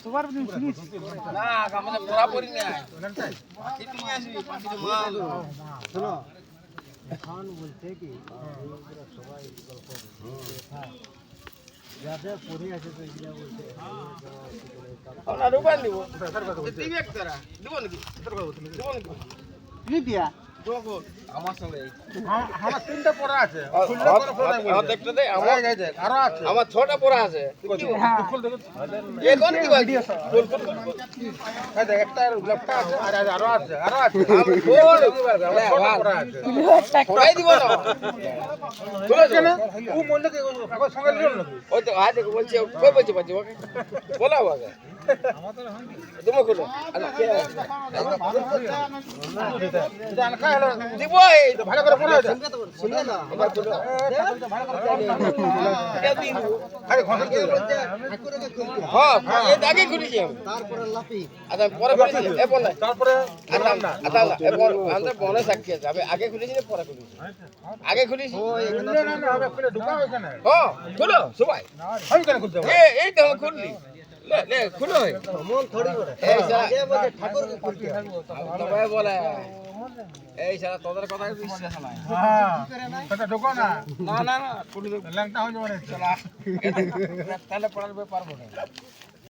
সবার দিন ফিনিশ না আমাদের বরাবরই না কিছু নিয়ে আসবি পাখি তো মাল শোনো এখন বলছে কি সবাই গল্প হ্যাঁ যাতে পড়ে আছে তো এগুলা বলছে আমরা রূপান দিব দিবি এক তারা দিব নাকি দিব নাকি কি দিয়া আমার সঙ্গে আমার তিনটা পড়া আছে দেখতে দে আমার আরো আছে আমার 6টা পড়া আছে এখন কি বাকি একটা লেফটা আছে আর আরো আছে সবাই দিব না বুঝছ না ও মনে কি কাগজ সঙ্গে লিও না ওই তো আজ বলছে কই বলছে বাজি ওকে বলা হবে তুমি কোন জান কা হলো দিব এই ভালো করে পড়া আছে শুনে না ভালো করে আরে ঘন্টা কি হ্যাঁ এই দাগে খুলেছি আমি তারপরে লাপি আচ্ছা পরে খুলেছি এ বলে তারপরে আচ্ছা এ আমরা বনে সাক্ষী আছে আমি আগে খুলেছি না পরে খুলেছি আগে খুলেছি না না না হবে খুলে ঢুকা এখানে হ্যাঁ খুলো সবাই আমি কেন খুলতে এই তো আমি খুললি লে খুলো মন থোড়ি করে এই সারা আগে বলে ঠাকুরকে খুলতে সবাই বলে এই সারা তোদের কথা বিশ্বাস নাই হ্যাঁ সেটা ঢুকো না না না না খুলে ল্যাংটা হয়ে যাবে তাহলে পড়ার পারবো না